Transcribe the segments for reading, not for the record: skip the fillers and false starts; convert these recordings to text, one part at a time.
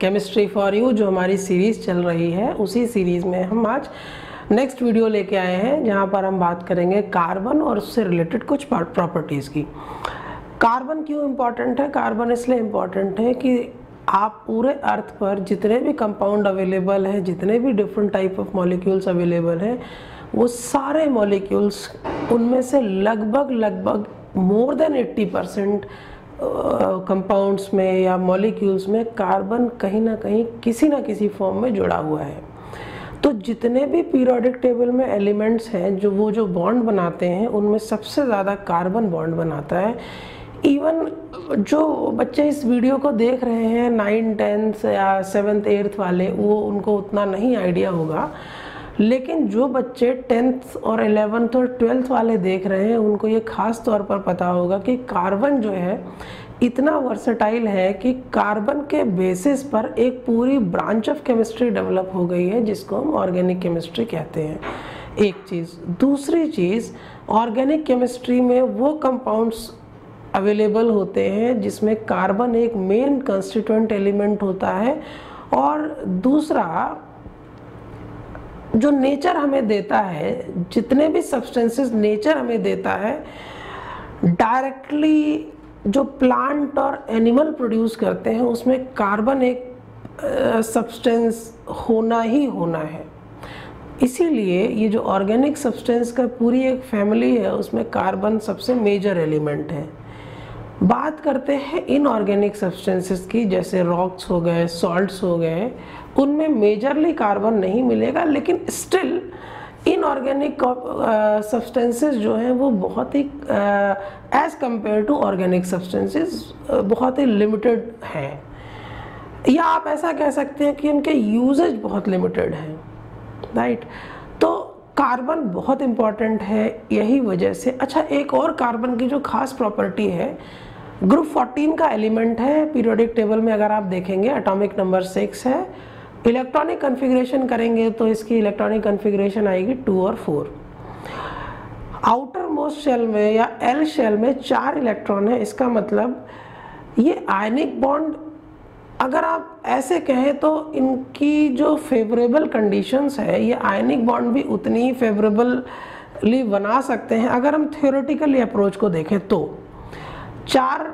Chemistry for you जो हमारी series चल रही है, उसी सीरीज़ में हम आज नेक्स्ट वीडियो लेके आए हैं जहाँ पर हम बात करेंगे कार्बन और उससे रिलेटेड कुछ प्रॉपर्टीज़ की। कार्बन क्यों इम्पॉर्टेंट है? कार्बन इसलिए इम्पॉर्टेंट है कि आप पूरे अर्थ पर जितने भी कंपाउंड अवेलेबल हैं, जितने भी different type of molecules available हैं, वो सारे मॉलिक्यूल्स उनमें से लगभग मोर देन 80% कंपाउंड्स में या मॉलिक्यूल्स में कार्बन कहीं ना कहीं किसी ना किसी फॉर्म में जुड़ा हुआ है। तो जितने भी पीरियोडिक टेबल में एलिमेंट्स हैं जो बॉन्ड बनाते हैं, उनमें सबसे ज़्यादा कार्बन बॉन्ड बनाता है। इवन जो बच्चे इस वीडियो को देख रहे हैं 9th 10th या 7th 8th वाले, वो उनको उतना नहीं आइडिया होगा, लेकिन जो बच्चे 10th और 11th और 12th वाले देख रहे हैं उनको ये खास तौर पर पता होगा कि कार्बन जो है इतना वर्सेटाइल है कि कार्बन के बेसिस पर एक पूरी ब्रांच ऑफ केमिस्ट्री डेवलप हो गई है, जिसको हम ऑर्गेनिक केमिस्ट्री कहते हैं। एक चीज़। दूसरी चीज़, ऑर्गेनिक केमिस्ट्री में वो कंपाउंड्स अवेलेबल होते हैं जिसमें कार्बन एक मेन कंस्टिट्यूएंट एलिमेंट होता है, और दूसरा जो नेचर हमें देता है, जितने भी सब्सटेंसेस नेचर हमें देता है, डायरेक्टली जो प्लांट और एनिमल प्रोड्यूस करते हैं उसमें कार्बन एक सब्सटेंस होना ही होना है। इसीलिए ये जो ऑर्गेनिक सब्सटेंस का पूरी एक फैमिली है, उसमें कार्बन सबसे मेजर एलिमेंट है। बात करते हैं इनऑर्गेनिक सब्सटेंसेस की, जैसे रॉक्स हो गए, सॉल्ट्स हो गए, उनमें मेजरली कार्बन नहीं मिलेगा, लेकिन स्टिल इनऑर्गेनिक सब्सटेंसेस जो हैं वो बहुत ही as compare to organic substances बहुत ही लिमिटेड हैं, या आप ऐसा कह सकते हैं कि उनके यूजेज बहुत लिमिटेड हैं, राइट। तो कार्बन बहुत इम्पॉर्टेंट है यही वजह से। अच्छा, एक और कार्बन की जो खास प्रॉपर्टी है, ग्रुप 14 का एलिमेंट है पीरियोडिक टेबल में, अगर आप देखेंगे एटॉमिक नंबर 6 है। इलेक्ट्रॉनिक कन्फिग्रेशन करेंगे तो इसकी इलेक्ट्रॉनिक कन्फिग्रेशन आएगी 2 और 4। आउटर मोस्ट शेल में या एल शेल में 4 इलेक्ट्रॉन है। इसका मतलब ये आयनिक बॉन्ड, अगर आप ऐसे कहें तो इनकी जो फेवरेबल कंडीशंस है, ये आयनिक बॉन्ड भी उतनी ही फेवरेबली बना सकते हैं। अगर हम थ्योरेटिकली अप्रोच को देखें तो 4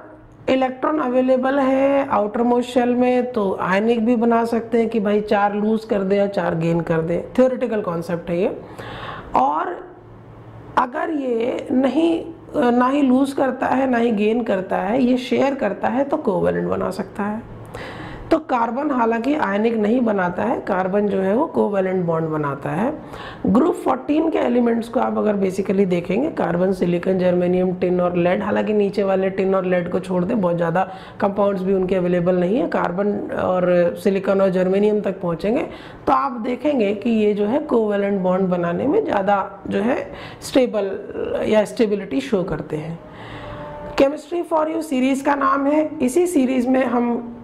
इलेक्ट्रॉन अवेलेबल है आउटर मोस्ट शेल में, तो आयनिक भी बना सकते हैं कि भाई 4 लूज कर दे या 4 गेन कर दे। थ्योरेटिकल कॉन्सेप्ट है ये। और अगर ये ना ही लूज करता है ना ही गेन करता है, ये शेयर करता है, तो कोवेलेंट बना सकता है। तो कार्बन हालांकि आयनिक नहीं बनाता है, कार्बन जो है वो कोवेलेंट बॉन्ड बनाता है। ग्रुप 14 के एलिमेंट्स को आप अगर बेसिकली देखेंगे, कार्बन, सिलिकॉन, जर्मेनियम, टिन और लेड, हालांकि नीचे वाले टिन और लेड को छोड़ दें, बहुत ज़्यादा कंपाउंड्स भी उनके अवेलेबल नहीं है। कार्बन और सिलिकॉन और जर्मेनियम तक पहुँचेंगे तो आप देखेंगे कि ये जो है कोवेलेंट बॉन्ड बनाने में ज़्यादा जो है स्टेबल या स्टेबिलिटी शो करते हैं। केमिस्ट्री फॉर यू सीरीज़ का नाम है। इसी सीरीज़ में हम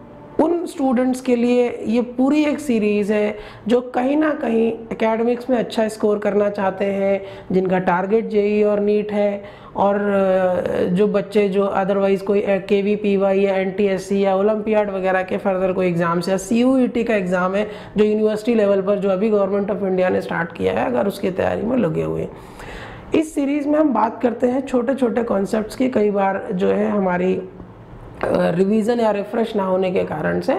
उन स्टूडेंट्स के लिए, ये पूरी एक सीरीज़ है जो कहीं ना कहीं एकेडमिक्स में अच्छा स्कोर करना चाहते हैं, जिनका टारगेट जेईई और नीट है, और जो बच्चे जो अदरवाइज़ कोई केवीपीवाई या एनटीएससी या ओलंपियाड वगैरह के फर्दर कोई एग्ज़ाम्स या सीयूईटी का एग्ज़ाम है जो यूनिवर्सिटी लेवल पर जो अभी गवर्नमेंट ऑफ इंडिया ने स्टार्ट किया है, अगर उसकी तैयारी में लगे हुए हैं। इस सीरीज़ में हम बात करते हैं छोटे छोटे कॉन्सेप्ट्स की। कई बार जो है हमारी रिवीजन या रिफ्रेश ना होने के कारण से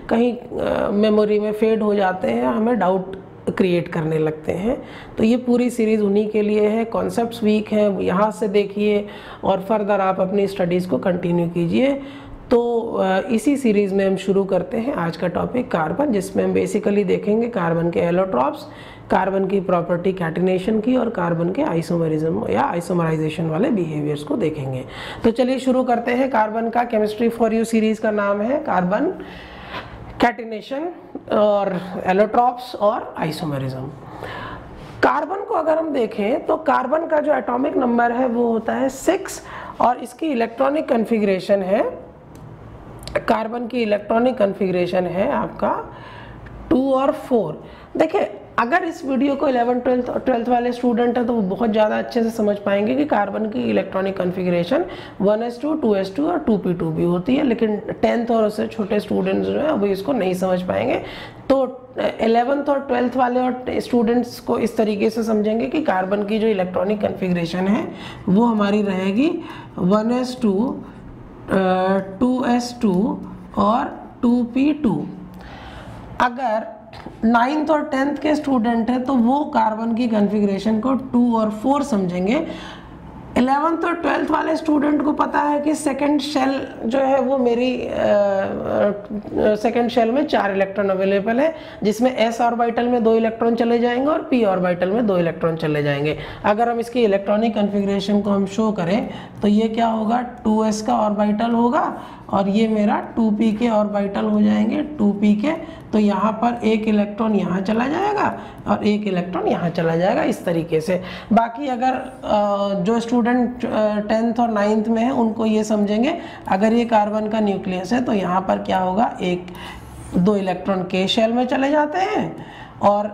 कहीं मेमोरी में फेड हो जाते हैं, हमें डाउट क्रिएट करने लगते हैं। तो ये पूरी सीरीज़ उन्हीं के लिए है। कॉन्सेप्ट्स वीक हैं, यहाँ से देखिए और फर्दर आप अपनी स्टडीज़ को कंटिन्यू कीजिए। तो इसी सीरीज़ में हम शुरू करते हैं आज का टॉपिक कार्बन, जिसमें हम बेसिकली देखेंगे कार्बन के एलोट्रॉप्स, कार्बन की प्रॉपर्टी कैटिनेशन की, और कार्बन के आइसोमरिज्म या आइसोमराइजेशन वाले बिहेवियर्स को देखेंगे। तो चलिए शुरू करते हैं। कार्बन का केमिस्ट्री फॉर यू सीरीज़ का नाम है कार्बन, कैटिनेशन और एलोट्रॉप्स और आइसोमरिज्म। कार्बन को अगर हम देखें तो कार्बन का जो एटॉमिक नंबर है वो होता है 6, और इसकी इलेक्ट्रॉनिक कन्फिग्रेशन है, कार्बन की इलेक्ट्रॉनिक कन्फिग्रेशन है आपका 2 और 4। देखिए, अगर इस वीडियो को 11th 12th वाले स्टूडेंट हैं तो वो बहुत ज़्यादा अच्छे से समझ पाएंगे कि कार्बन की इलेक्ट्रॉनिक कॉन्फ़िगरेशन 1s2, 2s2 और 2p2 भी होती है, लेकिन 10th और उससे छोटे स्टूडेंट्स जो है वो इसको नहीं समझ पाएंगे। तो 11th और 12th वाले और स्टूडेंट्स को इस तरीके से समझेंगे कि कार्बन की जो इलेक्ट्रॉनिक कॉन्फ़िगरेशन है वो हमारी रहेगी 1s2, 2s2 और 2p2। अगर 9th और 10th के स्टूडेंट हैं तो वो कार्बन की कॉन्फ़िगरेशन को 2 और 4 समझेंगे। 11th और 12th वाले स्टूडेंट को पता है कि सेकंड शेल जो है वो मेरी सेकंड शेल में 4 इलेक्ट्रॉन अवेलेबल है, जिसमें s ऑर्बिटल में 2 इलेक्ट्रॉन चले जाएंगे और p ऑर्बिटल में 2 इलेक्ट्रॉन चले जाएंगे। अगर हम इसकी इलेक्ट्रॉनिक कॉन्फ़िगरेशन को हम शो करें तो ये क्या होगा, 2s का ऑर्बिटल होगा और ये मेरा 2p के ऑर्बिटल हो जाएंगे, 2p के। तो यहाँ पर एक इलेक्ट्रॉन यहाँ चला जाएगा और एक इलेक्ट्रॉन यहाँ चला जाएगा, इस तरीके से। बाकी अगर जो स्टूडेंट 10th और 9th में है उनको ये समझेंगे, अगर ये कार्बन का न्यूक्लियस है तो यहाँ पर क्या होगा, 2 इलेक्ट्रॉन k शेल में चले जाते हैं और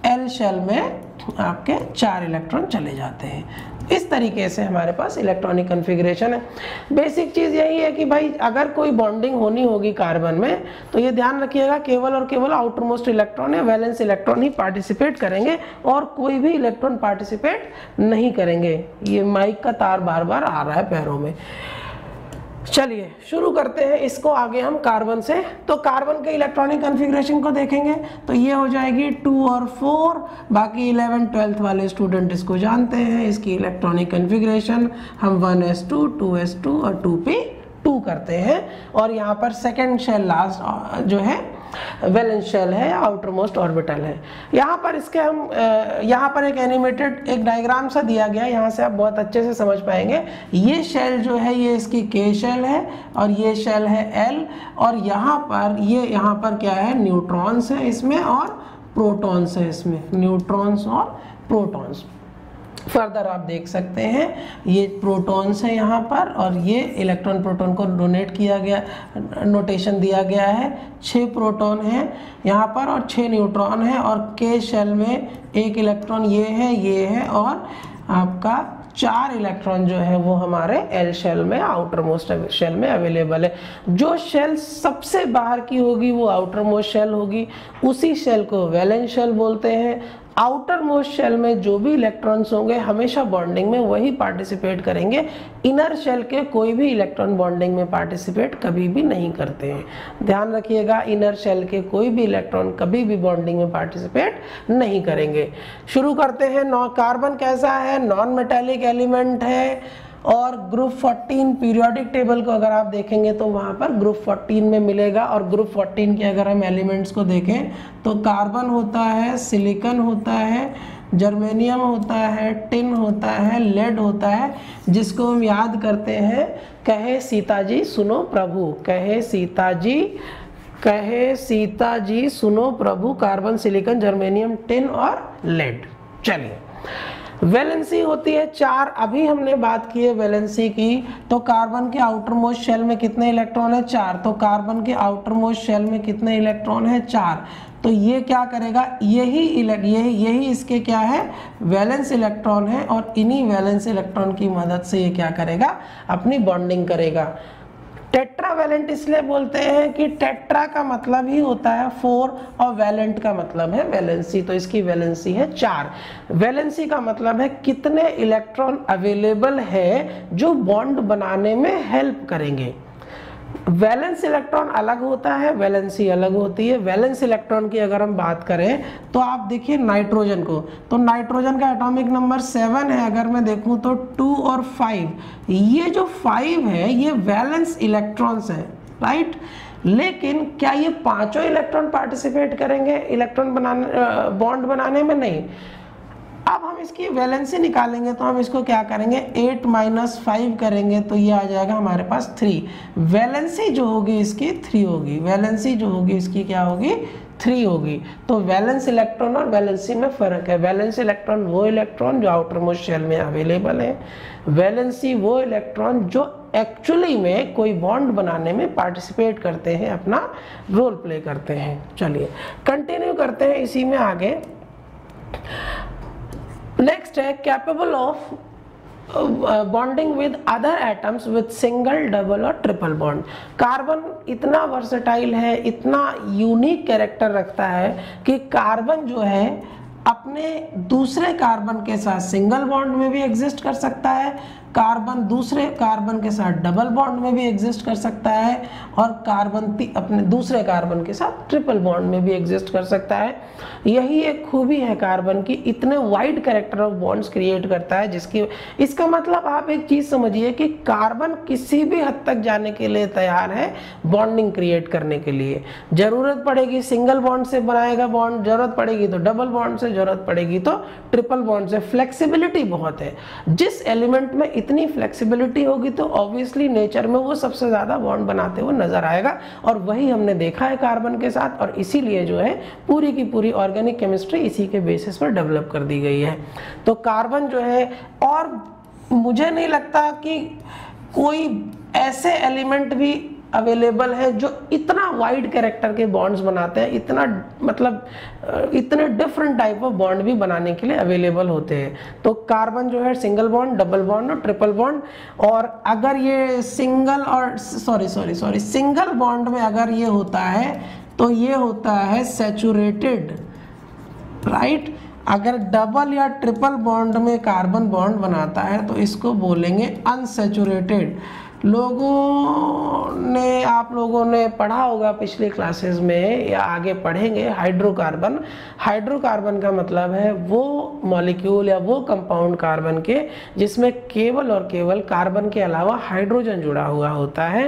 l शेल में आपके 4 इलेक्ट्रॉन चले जाते हैं। इस तरीके से हमारे पास इलेक्ट्रॉनिक कॉन्फ़िगरेशन है। बेसिक चीज़ यही है कि भाई अगर कोई बॉन्डिंग होनी होगी कार्बन में तो ये ध्यान रखिएगा केवल और केवल आउटर मोस्ट इलेक्ट्रॉन या वैलेंस इलेक्ट्रॉन ही पार्टिसिपेट करेंगे और कोई भी इलेक्ट्रॉन पार्टिसिपेट नहीं करेंगे। ये माइक का तार बार बार आ रहा है पैरों में। चलिए शुरू करते हैं इसको आगे हम कार्बन से। तो कार्बन के इलेक्ट्रॉनिक कॉन्फ़िगरेशन को देखेंगे तो ये हो जाएगी 2 और 4। बाकी 11th 12th वाले स्टूडेंट इसको जानते हैं, इसकी इलेक्ट्रॉनिक कॉन्फ़िगरेशन हम 1s2, 2s2 और 2p2 करते हैं। और यहाँ पर सेकेंड शेल लास्ट जो है वैलेंस शेल है या आउटर मोस्ट ऑर्बिटल है। यहाँ पर इसके हम यहाँ पर एक एनिमेटेड एक डायग्राम सा दिया गया है, यहाँ से आप बहुत अच्छे से समझ पाएंगे। ये शेल जो है ये इसकी के शेल है और ये शेल है एल, और यहाँ पर क्या है, न्यूट्रॉन्स है इसमें और प्रोटॉन्स है इसमें, न्यूट्रॉन्स और प्रोटॉन्स। फर्दर आप देख सकते हैं ये प्रोटॉन्स है यहाँ पर और ये इलेक्ट्रॉन प्रोटॉन को डोनेट किया गया, नोटेशन दिया गया है। 6 प्रोटॉन हैं यहाँ पर और 6 न्यूट्रॉन है और के शेल में 1 इलेक्ट्रॉन ये है और आपका 4 इलेक्ट्रॉन जो है वो हमारे एल शेल में, आउटर मोस्ट शेल में अवेलेबल है। जो शेल सबसे बाहर की होगी वो आउटर मोस्ट शेल होगी, उसी शेल को वैलेंस शेल बोलते हैं। आउटर मोस्ट शेल में जो भी इलेक्ट्रॉन्स होंगे हमेशा बॉन्डिंग में वही पार्टिसिपेट करेंगे। इनर शेल के कोई भी इलेक्ट्रॉन बॉन्डिंग में पार्टिसिपेट कभी भी नहीं करते हैं। ध्यान रखिएगा, इनर शेल के कोई भी इलेक्ट्रॉन कभी भी बॉन्डिंग में पार्टिसिपेट नहीं करेंगे। शुरू करते हैं। कार्बन कैसा है, नॉन मेटेलिक एलिमेंट है और ग्रुप 14 पीरियोडिक टेबल को अगर आप देखेंगे तो वहाँ पर ग्रुप 14 में मिलेगा। और ग्रुप 14 के अगर हम एलिमेंट्स को देखें तो कार्बन होता है, सिलिकॉन होता है, जर्मेनियम होता है, टिन होता है, लेड होता है, जिसको हम याद करते हैं कहे सीता जी सुनो प्रभु, कहे सीता जी सुनो प्रभु, कार्बन, सिलिकॉन, जर्मेनियम, टिन और लेड। चलिए, वैलेंसी होती है 4। अभी हमने बात की है वैलेंसी की। तो कार्बन के आउटर मोस्ट शेल में कितने इलेक्ट्रॉन है, 4। तो कार्बन के आउटर मोस्ट शेल में कितने इलेक्ट्रॉन है, 4। तो ये क्या करेगा, यही इसके क्या है, वैलेंस इलेक्ट्रॉन है और इन्हीं वैलेंस इलेक्ट्रॉन की मदद से ये क्या करेगा, अपनी बॉन्डिंग करेगा। टेट्रावैलेंट इसलिए बोलते हैं कि टेट्रा का मतलब ही होता है 4 और वैलेंट का मतलब है वैलेंसी, तो इसकी वैलेंसी है 4। वैलेंसी का मतलब है कितने इलेक्ट्रॉन अवेलेबल है जो बॉन्ड बनाने में हेल्प करेंगे। वैलेंस इलेक्ट्रॉन अलग होता है, वैलेंसी अलग होती है। वैलेंस इलेक्ट्रॉन की अगर हम बात करें तो आप देखिए नाइट्रोजन को, तो नाइट्रोजन का एटॉमिक नंबर 7 है। अगर मैं देखूं तो 2 और 5, ये जो 5 है ये वैलेंस इलेक्ट्रॉन्स हैं, राइट। लेकिन क्या ये पांचों इलेक्ट्रॉन पार्टिसिपेट करेंगे इलेक्ट्रॉन बनाने, बॉन्ड बनाने में? नहीं। अब हम इसकी वैलेंसी निकालेंगे तो हम इसको क्या करेंगे, 8 - 5 करेंगे तो ये आ जाएगा हमारे पास 3। वैलेंसी जो होगी इसकी 3 होगी, वैलेंसी जो होगी इसकी क्या होगी, 3 होगी। तो वैलेंस इलेक्ट्रॉन और वैलेंसी में फर्क है। वैलेंस इलेक्ट्रॉन वो इलेक्ट्रॉन जो आउटर मोस्ट शेल में अवेलेबल है, वैलेंसी वो इलेक्ट्रॉन जो एक्चुअली में कोई बॉन्ड बनाने में पार्टिसिपेट करते हैं, अपना रोल प्ले करते हैं। चलिए कंटिन्यू करते हैं इसी में आगे। नेक्स्ट है capable of bonding with other atoms with single, double और ट्रिपल बॉन्ड। कार्बन इतना वर्सेटाइल है, इतना यूनिक कैरेक्टर रखता है कि कार्बन जो है अपने दूसरे कार्बन के साथ सिंगल बॉन्ड में भी एग्जिस्ट कर सकता है, कार्बन दूसरे कार्बन के साथ डबल बॉन्ड में भी एग्जिस्ट कर सकता है, और कार्बन अपने दूसरे कार्बन के साथ ट्रिपल बॉन्ड में भी एग्जिस्ट कर सकता है। यही एक खूबी है कार्बन की, इतने wide character of bonds create करता है, जिसकी इसका मतलब आप एक चीज समझिए कि कार्बन किसी भी हद तक जाने के लिए तैयार है बॉन्डिंग क्रिएट करने के लिए। जरूरत पड़ेगी सिंगल बॉन्ड से बनाएगा बॉन्ड, जरूरत पड़ेगी तो डबल बॉन्ड से, जरूरत पड़ेगी तो ट्रिपल बॉन्ड से। फ्लेक्सिबिलिटी बहुत है, जिस एलिमेंट में इतनी फ्लेक्सिबिलिटी होगी तो ऑब्वियसली नेचर में वो सबसे ज्यादा बॉन्ड बनाते हुए नजर आएगा, और वही हमने देखा है कार्बन के साथ, और इसीलिए जो है पूरी की पूरी ऑर्गेनिक केमिस्ट्री इसी के बेसिस पर डेवलप कर दी गई है। तो कार्बन जो है, और मुझे नहीं लगता कि कोई ऐसे एलिमेंट भी अवेलेबल है जो इतना वाइड कैरेक्टर के बॉन्ड्स बनाते हैं, इतना मतलब इतने डिफरेंट टाइप ऑफ बॉन्ड भी बनाने के लिए अवेलेबल होते हैं। तो कार्बन जो है सिंगल बॉन्ड, डबल बॉन्ड और ट्रिपल बॉन्ड, और अगर ये सिंगल बॉन्ड में अगर ये होता है तो ये होता है सैचुरेटेड, राइट। अगर डबल या ट्रिपल बॉन्ड में कार्बन बॉन्ड बनाता है तो इसको बोलेंगे अनसैचुरेटेड। आप लोगों ने पढ़ा होगा पिछले क्लासेस में या आगे पढ़ेंगे हाइड्रोकार्बन। हाइड्रोकार्बन का मतलब है वो मॉलिक्यूल या वो कंपाउंड कार्बन के जिसमें केवल और केवल कार्बन के अलावा हाइड्रोजन जुड़ा हुआ होता है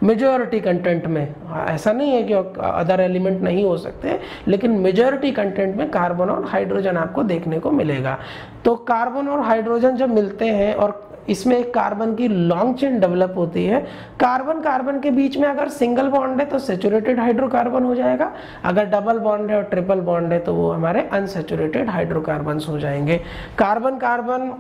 मेजॉरिटी कंटेंट में। ऐसा नहीं है कि अदर एलिमेंट नहीं हो सकते, लेकिन मेजॉरिटी कंटेंट में कार्बन और हाइड्रोजन आपको देखने को मिलेगा। तो कार्बन और हाइड्रोजन जब मिलते हैं और इसमें एक कार्बन की लॉन्ग चेन डेवलप होती है, कार्बन कार्बन के बीच में अगर सिंगल बॉन्ड है तो सैचुरेटेड हाइड्रोकार्बन हो जाएगा, अगर डबल बॉन्ड है और ट्रिपल बॉन्ड है तो वो हमारे अनसैचुरेटेड हाइड्रोकार्बन्स हो जाएंगे। कार्बन कार्बन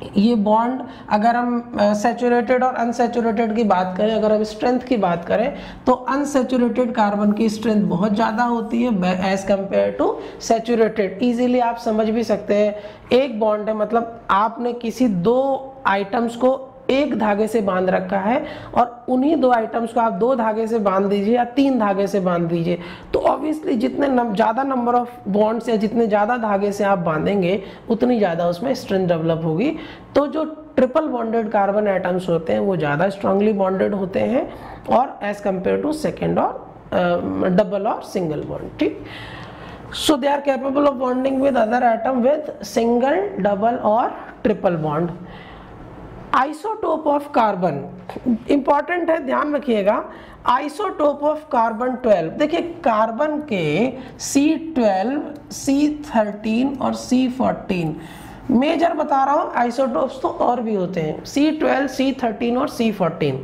ये बॉन्ड, अगर हम सैचुरेटेड और अनसैचुरेटेड की बात करें, अगर हम स्ट्रेंथ की बात करें तो अनसैचुरेटेड कार्बन की स्ट्रेंथ बहुत ज़्यादा होती है as compare to saturated. Easily आप समझ भी सकते हैं, एक बॉन्ड है मतलब आपने किसी दो आइटम्स को एक धागे से बांध रखा है और उन्हीं दो आइटम्स को आप दो धागे से बांध दीजिए या तीन धागे से बांध दीजिए, तो ऑब्वियसली जितने ज़्यादा नंबर ऑफ बॉन्ड्स या जितने ज़्यादा धागे से आप बांधेंगे उतनी ज़्यादा उसमें स्ट्रेंथ डेवलप होगी। तो जो ट्रिपल बॉन्डेड कार्बन एटम्स होते हैं वो ज़्यादा स्ट्रांगली बॉन्डेड होते हैं और एज कंपेयर टू सेकेंड और डबल और सिंगल बॉन्ड, ठीक। So they are capable of bonding with other atom with single, double और triple bond. Isotope of carbon important है, ध्यान रखिएगा। आइसोटोप ऑफ कार्बन 12, देखिए कार्बन के C12, C13 और C14 मेजर बता रहा हूँ, आइसोटोप्स तो और भी होते हैं, C12, C13 और C14।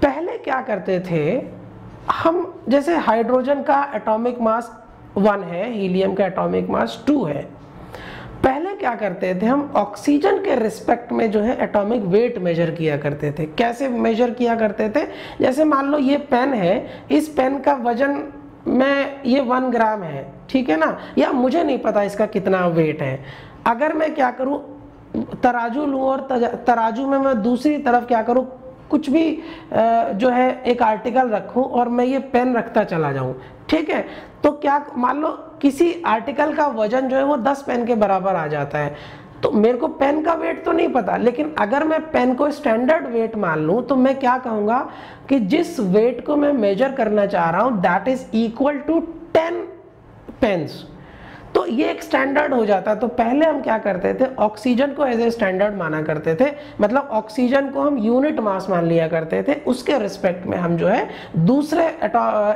पहले क्या करते थे हम, जैसे हाइड्रोजन का एटॉमिक मास 1 है, हीलियम का एटॉमिक मास 2 है। पहले क्या करते थे हम ऑक्सीजन के रिस्पेक्ट में जो है एटॉमिक वेट मेजर किया करते थे। कैसे मेजर किया करते थे, जैसे मान लो ये पेन है, इस पेन का वजन में ये 1 ग्राम है, ठीक है ना, या मुझे नहीं पता इसका कितना वेट है। अगर मैं क्या करूं, तराजू लूं और तराजू में मैं दूसरी तरफ क्या करूं, कुछ भी जो है एक आर्टिकल रखूं और मैं ये पेन रखता चला जाऊं, ठीक है, तो क्या मान लो किसी आर्टिकल का वजन जो है वो 10 पेन के बराबर आ जाता है। तो मेरे को पेन का वेट तो नहीं पता, लेकिन अगर मैं पेन को स्टैंडर्ड वेट मान लूं तो मैं क्या कहूंगा कि जिस वेट को मैं मेजर करना चाह रहा हूं that is equal to 10 pence. तो ये एक स्टैंडर्ड हो जाता है। तो पहले हम क्या करते थे, ऑक्सीजन को एज ए स्टैंडर्ड माना करते थे, मतलब ऑक्सीजन को हम यूनिट मास मान लिया करते थे, उसके रिस्पेक्ट में हम जो है दूसरे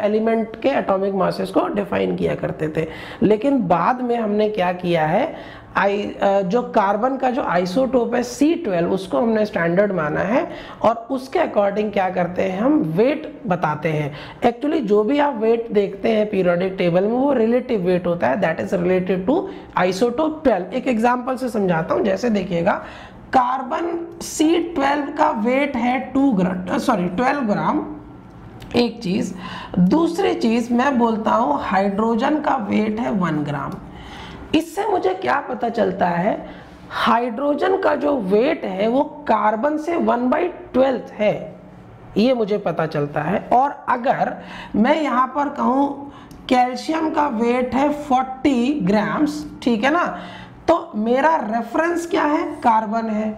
एलिमेंट के एटॉमिक मासेस को डिफाइन किया करते थे। लेकिन बाद में हमने क्या किया है, जो कार्बन का जो आइसोटोप है C12 उसको हमने स्टैंडर्ड माना है और उसके अकॉर्डिंग क्या करते हैं हम वेट बताते हैं। एक्चुअली जो भी आप वेट देखते हैं पीरियोडिक टेबल में वो रिलेटिव वेट होता है, that is related to isotope 12। एक एग्जांपल से समझाता हूं, जैसे देखिएगा कार्बन C12 का वेट है 12 ग्राम, एक चीज। दूसरी चीज मैं बोलता हूं हाइड्रोजन का वेट है 1 ग्राम। इससे मुझे क्या पता चलता है, हाइड्रोजन का जो वेट है वो कार्बन से 1/12 है, ये मुझे पता चलता है। और अगर मैं यहाँ पर कहूँ कैल्शियम का वेट है 40 ग्राम्स, ठीक है ना, तो मेरा रेफरेंस क्या है, कार्बन है,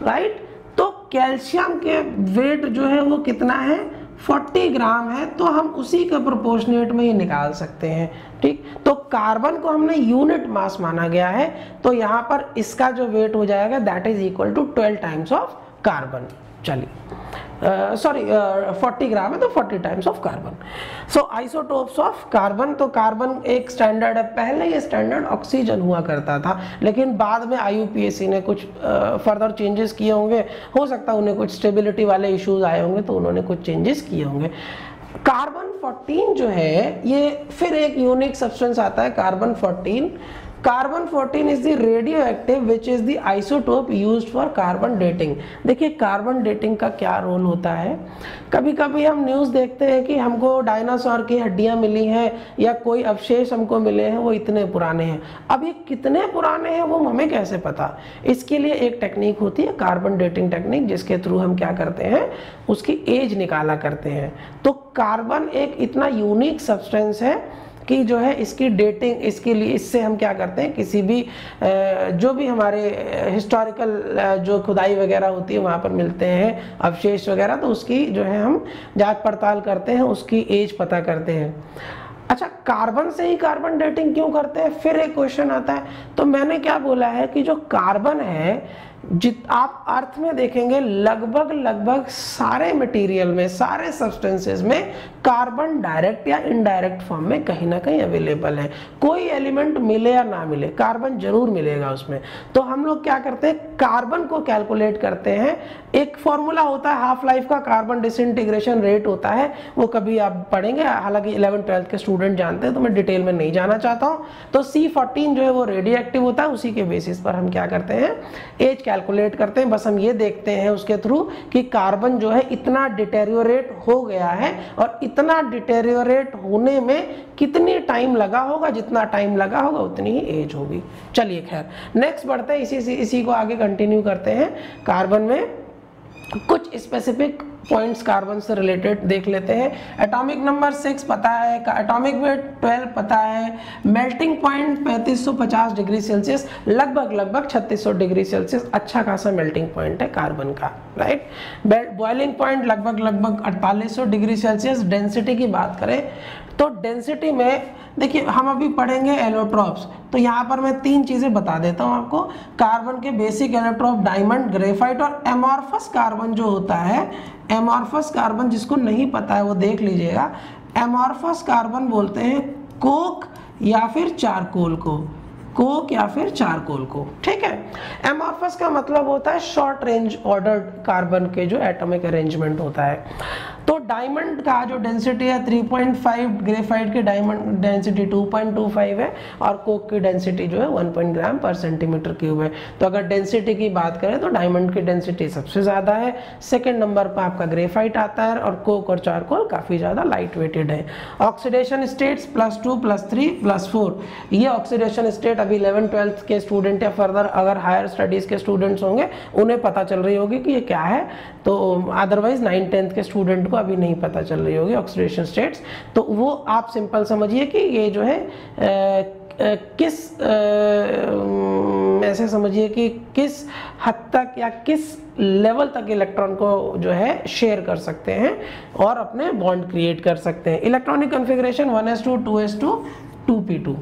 राइट। तो कैल्शियम के वेट जो है वो कितना है, 40 ग्राम है, तो हम उसी के प्रोपोर्शनेट में ही निकाल सकते हैं, ठीक। तो कार्बन को हमने यूनिट मास माना गया है, तो यहाँ पर इसका जो वेट हो जाएगा that is equal to 12 times of carbon. चलिए सॉरी 40 ग्राम है तो 40 times of carbon. So isotopes of carbon, तो कार्बन एक स्टैंडर्ड है, पहले ये स्टैंडर्ड ऑक्सीजन हुआ करता था, लेकिन बाद में IUPAC ने कुछ फर्दर चेंजेस किए होंगे, हो सकता है उन्हें कुछ स्टेबिलिटी वाले इश्यूज आए होंगे तो उन्होंने कुछ चेंजेस किए होंगे। कार्बन 14 जो है ये फिर एक यूनिक सब्सटेंस आता है, carbon 14। Carbon 14 is the radio active which is the isotope used for carbon dating. देखिए कार्बन डेटिंग का क्या रोल होता है, कभी कभी हम न्यूज़ देखते हैं कि हमको डायनासोर की हड्डियां मिली हैं या कोई अवशेष हमको मिले हैं, वो इतने पुराने हैं। अब ये कितने पुराने हैं वो हमें कैसे पता, इसके लिए एक टेक्निक होती है कार्बन डेटिंग टेक्निक, जिसके थ्रू हम क्या करते हैं, उसकी एज निकाला करते हैं। तो कार्बन एक इतना यूनिक सब्सटेंस है कि जो है इसकी डेटिंग, इसके लिए इससे हम क्या करते हैं, किसी भी जो भी हमारे हिस्टोरिकल जो खुदाई वगैरह होती है वहाँ पर मिलते हैं अवशेष वगैरह, तो उसकी जो है हम जांच पड़ताल करते हैं, उसकी एज पता करते हैं। अच्छा, कार्बन से ही कार्बन डेटिंग क्यों करते हैं, फिर एक क्वेश्चन आता है। तो मैंने क्या बोला है कि जो कार्बन है, आप अर्थ में देखेंगे लगभग सारे मटेरियल में, सारे सब्सटेंसेस में कार्बन डायरेक्ट या इनडायरेक्ट फॉर्म में कहीं ना कहीं अवेलेबल है। कोई एलिमेंट मिले या ना मिले, कार्बन जरूर मिलेगा उसमें। तो हम लोग क्या करते हैं, कार्बन को कैलकुलेट करते हैं। एक फॉर्मूला होता है हाफ लाइफ का, कार्बन डिसइंटीग्रेशन रेट होता है, वो कभी आप पढ़ेंगे, हालांकि 11th-12th के स्टूडेंट जानते हैं तो मैं डिटेल में नहीं जाना चाहता हूँ। तो C14 जो है वो रेडियो एक्टिव होता है, उसी के बेसिस पर हम क्या करते हैं, एज कैलकुलेट करते हैं। बस हम ये देखते हैं उसके थ्रू कि कार्बन जो है इतना डिटेरियोरेट हो गया है, और इतना डिटेरियोरेट होने में कितनी टाइम लगा होगा, जितना टाइम लगा होगा उतनी ही एज होगी। चलिए खैर नेक्स्ट बढ़ते हैं, इसी को आगे कंटिन्यू करते हैं। कार्बन में कुछ स्पेसिफिक पॉइंट्स कार्बन से रिलेटेड देख लेते हैं। एटॉमिक नंबर 6 पता है, एटॉमिक वेट 12 पता है, मेल्टिंग पॉइंट 3550 डिग्री सेल्सियस, लगभग 3600 डिग्री सेल्सियस, अच्छा खासा मेल्टिंग पॉइंट है कार्बन का, राइट। बॉइलिंग पॉइंट लगभग 4800 डिग्री सेल्सियस। डेंसिटी की बात करें तो डेंसिटी में देखिए, हम अभी पढ़ेंगे एलोट्रॉप्स, तो यहाँ पर मैं 3 चीज़ें बता देता हूँ आपको। कार्बन के बेसिक एलोट्रॉप डायमंड, ग्रेफाइट और एमॉर्फस कार्बन जो होता है, एमॉर्फस कार्बन जिसको नहीं पता है वो देख लीजिएगा। एमॉर्फस कार्बन बोलते हैं कोक या फिर चारकोल को, कोक या फिर चारकोल को, ठीक है। एमॉर्फस का मतलब होता है शॉर्ट रेंज ऑर्डर्ड कार्बन के जो एटॉमिक अरेंजमेंट होता है। तो डायमंड का जो डेंसिटी है 3.5, ग्रेफाइट की डायमंड डेंसिटी 2.25 है, और कोक की डेंसिटी जो है 1 ग्राम पर सेंटीमीटर क्यूब है। तो अगर डेंसिटी की बात करें तो डायमंड की डेंसिटी सबसे ज़्यादा है, सेकेंड नंबर पर आपका ग्रेफाइट आता है, और कोक और चारकोल काफ़ी ज़्यादा लाइट वेटेड है। ऑक्सीडेशन स्टेट्स +2, +3, +4, ये ऑक्सीडेशन स्टेट अभी 11th-12th के स्टूडेंट या फर्दर अगर हायर स्टडीज़ के स्टूडेंट्स होंगे उन्हें पता चल रही होगी कि ये क्या है, तो अदरवाइज 9th-10th के स्टूडेंट को अभी नहीं पता चल रही होगी ऑक्सीडेशन स्टेट्स। तो वो आप सिंपल समझिए कि ये जो है ऐसे समझिए कि किस हद तक या किस लेवल तक इलेक्ट्रॉन को जो है शेयर कर सकते हैं और अपने बॉन्ड क्रिएट कर सकते हैं। Electronic configuration 1s2, 2s2, 2p2।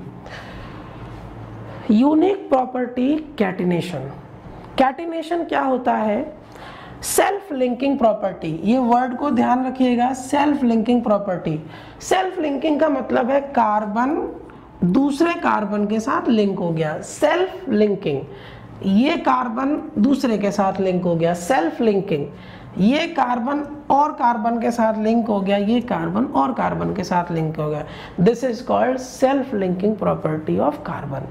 Unique property catenation. Catenation क्या होता है, सेल्फ लिंकिंग प्रॉपर्टी, ये वर्ड को ध्यान रखिएगा, self linking property. Self linking का मतलब है कार्बन दूसरे कार्बन के साथ लिंक हो गया, सेल्फ लिंकिंग। ये कार्बन दूसरे के साथ लिंक हो गया, सेल्फ लिंकिंग। ये कार्बन और कार्बन के साथ लिंक हो गया, ये कार्बन और कार्बन के साथ लिंक हो गया। This is called self linking property of carbon.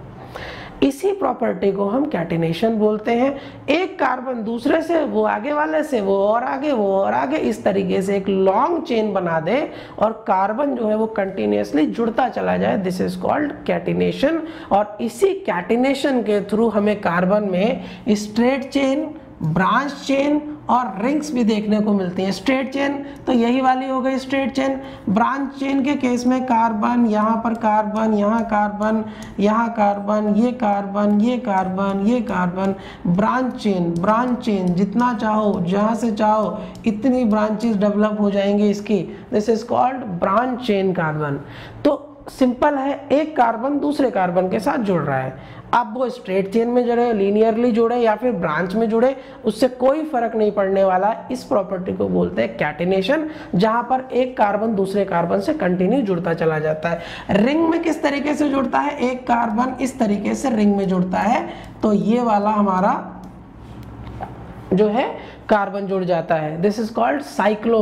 इसी प्रॉपर्टी को हम कैटिनेशन बोलते हैं। एक कार्बन दूसरे से, वो आगे वाले से, वो और आगे, वो और आगे, इस तरीके से एक लॉन्ग चेन बना दे और कार्बन जो है वो कंटिन्यूअसली जुड़ता चला जाए, दिस इज कॉल्ड कैटिनेशन। और इसी कैटिनेशन के थ्रू हमें कार्बन में स्ट्रेट चेन, ब्रांच चेन और रिंग्स भी देखने को मिलती हैं। स्ट्रेट चेन तो यही वाली हो गई स्ट्रेट चेन। ब्रांच चेन के केस में कार्बन, यहाँ पर कार्बन, यहाँ कार्बन, यहाँ कार्बन, ये कार्बन, ये कार्बन, ये कार्बन। ब्रांच चेन जितना चाहो, जहाँ से चाहो इतनी ब्रांचेस डेवलप हो जाएंगे इसकी, this is called branch chain carbon. तो सिंपल है, एक कार्बन दूसरे कार्बन के साथ जुड़ रहा है। अब वो स्ट्रेट चेन में जुड़े, लीनियरली जुड़े या फिर ब्रांच में जुड़े, उससे कोई फर्क नहीं पड़ने वाला। इस प्रॉपर्टी को बोलते हैं कैटिनेशन, जहां पर एक कार्बन दूसरे कार्बन से कंटिन्यू जुड़ता चला जाता है। रिंग में किस तरीके से जुड़ता है? एक कार्बन इस तरीके से रिंग में जुड़ता है, तो ये वाला हमारा जो है कार्बन जुड़ जाता है, this is called cyclo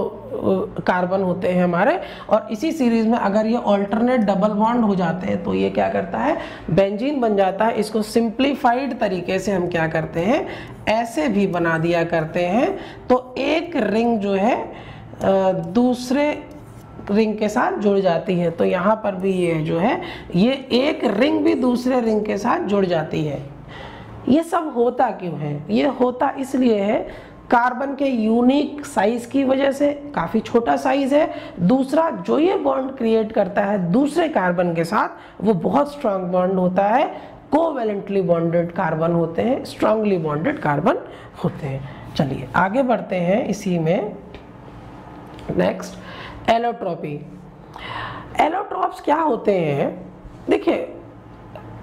carbon होते हैं हमारे। और इसी सीरीज में अगर ये ऑल्टरनेट डबल बॉन्ड हो जाते हैं तो ये क्या करता है? बेंजीन बन जाता है। इसको सिंप्लीफाइड तरीके से हम क्या करते हैं? ऐसे भी बना दिया करते हैं। तो एक रिंग जो है दूसरे रिंग के साथ जुड़ जाती है। तो यहाँ पर भी ये जो है, ये एक रिंग भी दूसरे रिंग के साथ जुड़ जाती है। ये सब होता क्यों है? ये होता इसलिए है, कार्बन के यूनिक साइज की वजह से, काफ़ी छोटा साइज है। दूसरा, जो ये बॉन्ड क्रिएट करता है दूसरे कार्बन के साथ, वो बहुत स्ट्रांग बॉन्ड होता है। कोवैलेंटली बॉन्डेड कार्बन होते हैं, स्ट्रांगली बॉन्डेड कार्बन होते हैं। चलिए आगे बढ़ते हैं इसी में। Next, allotropy. एलोट्रॉप्स क्या होते हैं? देखिए,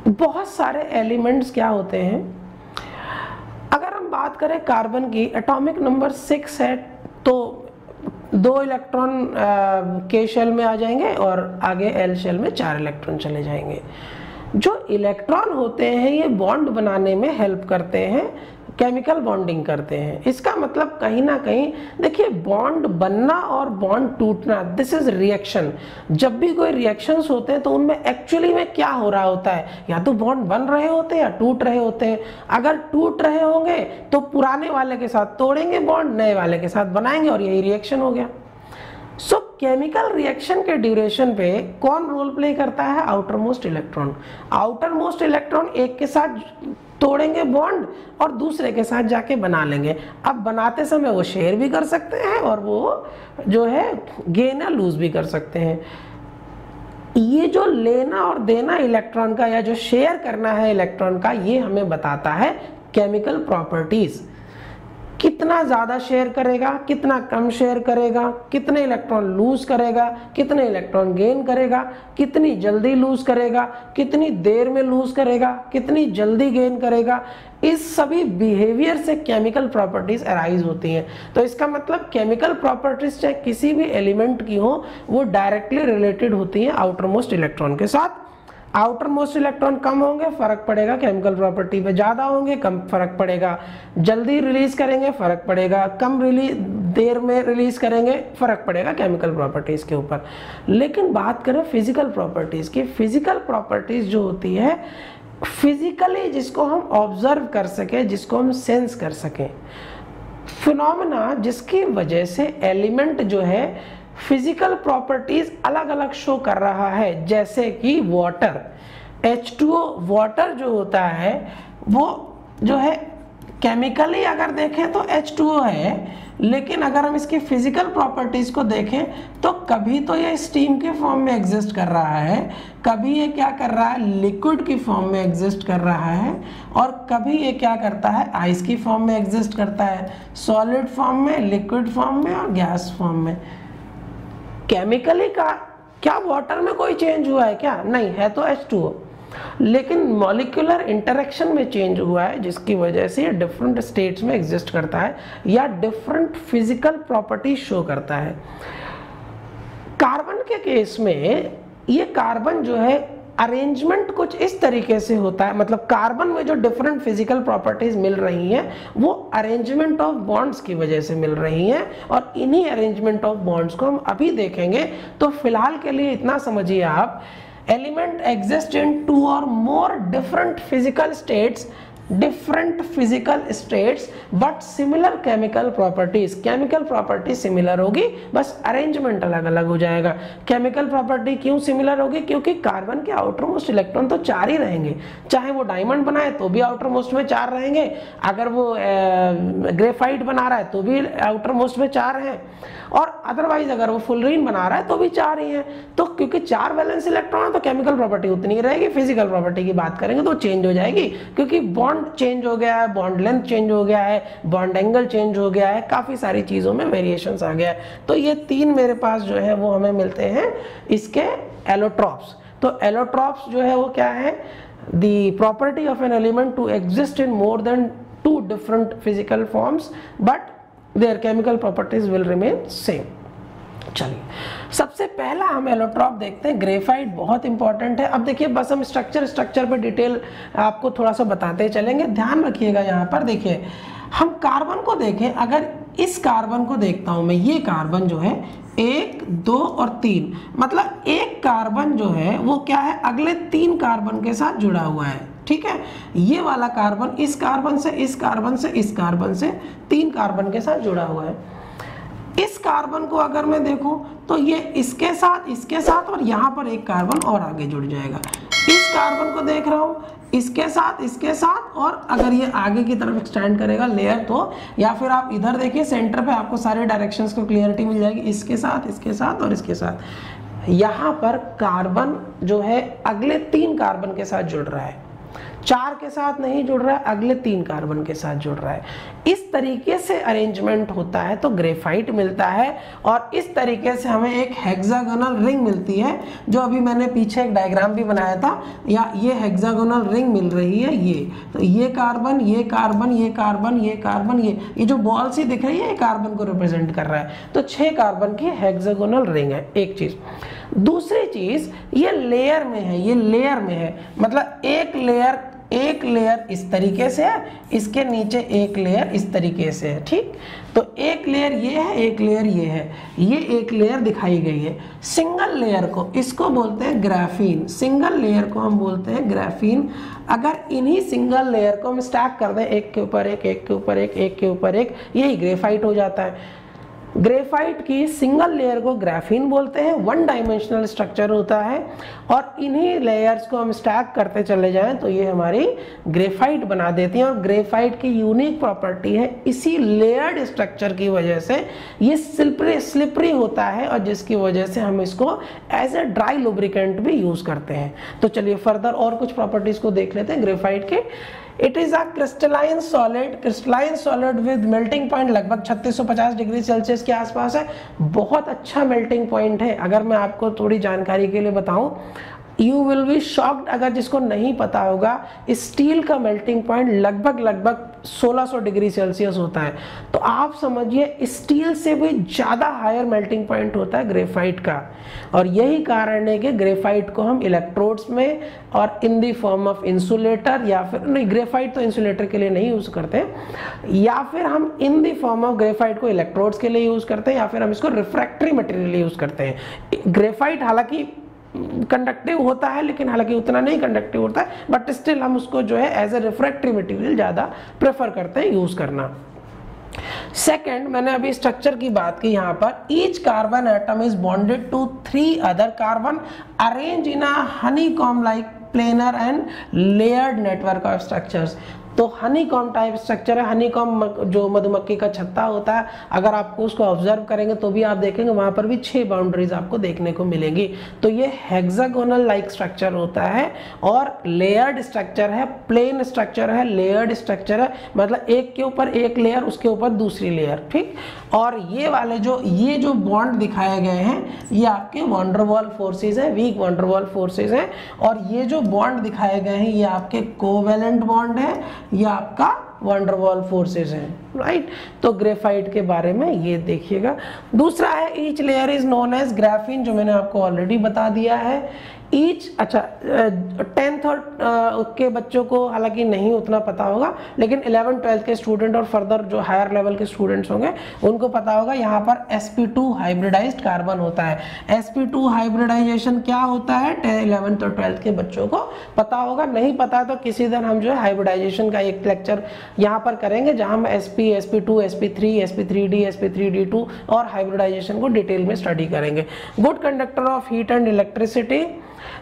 बहुत सारे एलिमेंट्स क्या होते हैं, अगर हम बात करें कार्बन की, एटॉमिक नंबर 6 है, तो 2 इलेक्ट्रॉन के शेल में आ जाएंगे और आगे एल शेल में 4 इलेक्ट्रॉन चले जाएंगे। जो इलेक्ट्रॉन होते हैं ये बॉन्ड बनाने में हेल्प करते हैं, केमिकल बॉन्डिंग करते हैं। इसका मतलब कहीं ना कहीं, देखिए, बॉन्ड बनना और बॉन्ड टूटना, दिस इज रिएक्शन। जब भी कोई रिएक्शंस होते हैं तो उनमें एक्चुअली में क्या हो रहा होता है? या तो बॉन्ड बन रहे होते हैं या टूट रहे होते हैं। अगर टूट रहे होंगे तो पुराने वाले के साथ तोड़ेंगे बॉन्ड, नए वाले के साथ बनाएंगे और यही रिएक्शन हो गया। सो केमिकल रिएक्शन के ड्यूरेशन पे कौन रोल प्ले करता है? Outer most electron. Outer most electron एक के साथ तोड़ेंगे बॉन्ड और दूसरे के साथ जाके बना लेंगे। अब बनाते समय वो शेयर भी कर सकते हैं और वो जो है गेन या लूज भी कर सकते हैं। ये जो लेना और देना इलेक्ट्रॉन का, या जो शेयर करना है इलेक्ट्रॉन का, ये हमें बताता है केमिकल प्रॉपर्टीज। कितना ज़्यादा शेयर करेगा, कितना कम शेयर करेगा, कितने इलेक्ट्रॉन लूज करेगा, कितने इलेक्ट्रॉन गेन करेगा, कितनी जल्दी लूज करेगा, कितनी देर में लूज करेगा, कितनी जल्दी गेन करेगा, इस सभी बिहेवियर से केमिकल प्रॉपर्टीज अराइज होती हैं। तो इसका मतलब केमिकल प्रॉपर्टीज चाहे किसी भी एलिमेंट की हो, वो डायरेक्टली रिलेटेड होती हैं आउटर मोस्ट इलेक्ट्रॉन के साथ। आउटर मोस्ट इलेक्ट्रॉन कम होंगे, फर्क पड़ेगा केमिकल प्रॉपर्टी पे, ज़्यादा होंगे कम फर्क पड़ेगा। जल्दी रिलीज करेंगे फर्क पड़ेगा, कम देर में रिलीज करेंगे फर्क पड़ेगा केमिकल प्रॉपर्टीज के ऊपर। लेकिन बात करें फिजिकल प्रॉपर्टीज की, फिजिकल प्रॉपर्टीज जो होती है फिजिकली, जिसको हम ऑब्जर्व कर सके, जिसको हम सेंस कर सकें, फिनोमेना जिसकी वजह से एलिमेंट जो है फिजिकल प्रॉपर्टीज अलग अलग शो कर रहा है। जैसे कि वाटर, H2O, वाटर जो होता है वो जो है केमिकली अगर देखें तो H2O है, लेकिन अगर हम इसकी फिजिकल प्रॉपर्टीज को देखें तो कभी तो ये स्टीम के फॉर्म में एग्जिस्ट कर रहा है, कभी ये क्या कर रहा है, लिक्विड की फॉर्म में एग्जिस्ट कर रहा है, और कभी ये क्या करता है, आइस की फॉर्म में एग्जिस्ट करता है, सॉलिड फॉर्म में, लिक्विड फॉर्म में और गैस फॉर्म में। केमिकली का क्या वाटर में कोई चेंज हुआ है क्या? नहीं है, तो H2O, लेकिन मॉलिक्यूलर इंटरेक्शन में चेंज हुआ है, जिसकी वजह से ये डिफरेंट स्टेट्स में एग्जिस्ट करता है या डिफरेंट फिजिकल प्रॉपर्टी शो करता है। कार्बन के केस में ये कार्बन जो है अरेंजमेंट कुछ इस तरीके से होता है, मतलब कार्बन में जो डिफरेंट फिजिकल प्रॉपर्टीज मिल रही हैं वो अरेंजमेंट ऑफ बॉन्ड्स की वजह से मिल रही हैं, और इन्हीं अरेंजमेंट ऑफ बॉन्ड्स को हम अभी देखेंगे। तो फिलहाल के लिए इतना समझिए आप एलिमेंट एग्जिस्ट इन 2 और more different physical states but similar chemical properties. Chemical property similar होगी, बस अरेंजमेंट अलग अलग हो जाएगा। केमिकल प्रॉपर्टी क्यों सिमिलर होगी? क्योंकि कार्बन के आउटर मोस्ट इलेक्ट्रॉन तो 4 ही रहेंगे, चाहे वो डायमंड बनाए तो भी आउटर मोस्ट में 4 रहेंगे, अगर वो ग्रेफाइट बना रहा है तो भी आउटर मोस्ट में 4 हैं, और अदरवाइज अगर वो फुलरीन बना रहा है तो भी 4 ही हैं। तो क्योंकि 4 वैलेंस इलेक्ट्रॉन है तो केमिकल प्रॉपर्टी उतनी ही रहेगी। फिजिकल प्रॉपर्टी की बात करेंगे तो चेंज हो जाएगी, क्योंकि बॉन्ड चेंज हो गया है, बॉन्ड लेंथ चेंज हो गया है, बॉन्ड एंगल चेंज हो गया है, काफी सारी चीजों में वेरिएशंस आ गया है। तो ये 3 मेरे पास जो है वो हमें मिलते हैं इसके एलोट्रॉप्स। तो एलोट्रॉप्स जो है वो क्या है? The property of an element to exist in more than 2 different physical forms but their chemical properties will remain same. चलिए, सबसे पहला हम एलोट्रॉप देखते हैं। ग्रेफाइट बहुत इंपॉर्टेंट है। अब देखिए, बस हम स्ट्रक्चर पे डिटेल आपको थोड़ा सा बताते चलेंगे, ध्यान रखिएगा। यहाँ पर देखिए, हम कार्बन को देखें, अगर इस कार्बन को देखता हूं मैं, ये कार्बन जो है 1, 2 और 3, मतलब एक कार्बन जो है वो क्या है? अगले 3 कार्बन के साथ जुड़ा हुआ है। ठीक है, ये वाला कार्बन इस कार्बन से, इस कार्बन से, इस कार्बन से 3 कार्बन के साथ जुड़ा हुआ है। इस कार्बन को अगर मैं देखूं तो ये इसके साथ और यहाँ पर एक कार्बन और आगे जुड़ जाएगा। इस कार्बन को देख रहा हूं, इसके साथ, और अगर ये आगे की तरफ एक्सटेंड करेगा लेयर तो, या फिर आप इधर देखिए सेंटर पे आपको सारे डायरेक्शंस को क्लियरिटी मिल जाएगी। इसके साथ और इसके साथ। यहाँ पर कार्बन जो है अगले 3 कार्बन के साथ जुड़ रहा है, 4 के साथ नहीं जुड़ रहा है, अगले 3 कार्बन के साथ जुड़ रहा है। इस तरीके से अरेंजमेंट होता है तो ग्रेफाइट मिलता है, और इस तरीके से हमें एक हेक्सागोनल रिंग मिलती है, जो अभी मैंने पीछे एक डायग्राम भी बनाया था। या ये हेक्सागोनल रिंग मिल रही है, ये तो ये कार्बन, ये कार्बन, ये कार्बन, ये कार्बन, ये जो बॉल सी दिख रही है ये कार्बन को रिप्रेजेंट कर रहा है। तो 6 कार्बन की हेक्सागोनल रिंग है, एक चीज। दूसरी चीज, ये लेयर में है, ये लेयर में है, मतलब एक लेयर इस तरीके से है, इसके नीचे एक लेयर इस तरीके से है। ठीक, तो एक लेयर ये है, एक लेयर ये है, ये एक लेयर दिखाई गई है। सिंगल लेयर को, इसको बोलते हैं ग्राफीन, सिंगल लेयर को हम बोलते हैं ग्राफीन। अगर इन्हीं सिंगल लेयर को हम स्टैक कर दें, एक के ऊपर एक, एक के ऊपर एक, एक के ऊपर एक, यही ग्रेफाइट हो जाता है। ग्रेफाइट की सिंगल लेयर को ग्राफीन बोलते हैं, 1 डायमेंशनल स्ट्रक्चर होता है, और इन्हीं लेयर्स को हम स्टैक करते चले जाएं तो ये हमारी ग्रेफाइट बना देती हैं। और ग्रेफाइट की यूनिक प्रॉपर्टी है, इसी लेयर्ड स्ट्रक्चर की वजह से ये स्लिपरी होता है, और जिसकी वजह से हम इसको एज ए ड्राई लुब्रिकेंट भी यूज करते हैं। तो चलिए फर्दर और कुछ प्रॉपर्टीज को देख लेते हैं ग्रेफाइट के। It is a crystalline solid with melting point लगभग 3650 डिग्री सेल्सियस के आसपास है। बहुत अच्छा मेल्टिंग पॉइंट है। अगर मैं आपको थोड़ी जानकारी के लिए बताऊं, यू विल बी शॉक्ड अगर जिसको नहीं पता होगा, स्टील का मेल्टिंग पॉइंट लगभग 1600 डिग्री सेल्सियस होता है। तो आप समझिए स्टील से भी ज़्यादा हायर मेल्टिंग पॉइंट होता है ग्रेफाइट का। और यही कारण है कि ग्रेफाइट को हम इलेक्ट्रोड्स में और इन दी फॉर्म ऑफ इंसुलेटर, या फिर नहीं, ग्रेफाइट तो इंसुलेटर के लिए नहीं यूज़ करते, या फिर हम इन दी फॉर्म ऑफ ग्रेफाइट को इलेक्ट्रोड्स के लिए यूज़ करते हैं, या फिर हम इसको रिफ्रैक्टरी मटेरियल यूज़ करते हैं। ग्रेफाइट हालांकि कंडक्टिव होता है, लेकिन हालांकि उतना नहीं कंडक्टिव होता है, बट स्टिल हम उसको जो है एज ए रिफ्रैक्टरी मटेरियल ज़्यादा प्रेफर करते हैं यूज़ करना। सेकेंड, मैंने अभी स्ट्रक्चर की बात की। यहाँ पर each carbon atom is bonded to 3 other carbon arrange in a honeycomb like planar and layered network of structures. तो हनीकॉम्ब टाइप स्ट्रक्चर है। हनीकॉम्ब जो मधुमक्खी का छत्ता होता है, अगर आपको उसको ऑब्जर्व करेंगे तो भी आप देखेंगे वहां पर भी 6 बाउंड्रीज आपको देखने को मिलेंगी। तो ये हेक्सागोनल लाइक स्ट्रक्चर होता है, और लेयर्ड स्ट्रक्चर है, प्लेन स्ट्रक्चर है, लेयर्ड स्ट्रक्चर है, मतलब एक के ऊपर एक लेयर, उसके ऊपर दूसरी लेयर। ठीक, और ये वाले ये जो बॉन्ड दिखाए गए हैं ये आपके वैन डर वाल फोर्सेज है, वीक वैन डर वाल फोर्सेज है। और ये जो बॉन्ड दिखाए गए हैं ये आपके कोवेलेंट बॉन्ड है, ये आपका वैन डर वाल फोर्सेज है। राइट। तो ग्रेफाइट के बारे में ये देखिएगा। दूसरा है each layer is known as graphene, जो मैंने आपको ऑलरेडी बता दिया है। ईच, अच्छा 10th और के बच्चों को हालांकि नहीं उतना पता होगा, लेकिन 11th 12th के स्टूडेंट और फर्दर जो हायर लेवल के स्टूडेंट्स होंगे उनको पता होगा। यहाँ पर sp2 हाइब्रिडाइज्ड कार्बन होता है। sp2 हाइब्रिडाइजेशन क्या होता है 11th और 12th के बच्चों को पता होगा। नहीं पता तो किसी दिन हम जो है हाइब्रिडाइजेशन का एक लेक्चर यहाँ पर करेंगे, जहाँ हम sp, sp2, sp3, sp3d, sp3d2 और हाइब्रिडाइजेशन को डिटेल में स्टडी करेंगे। Good conductor of heat and electricity,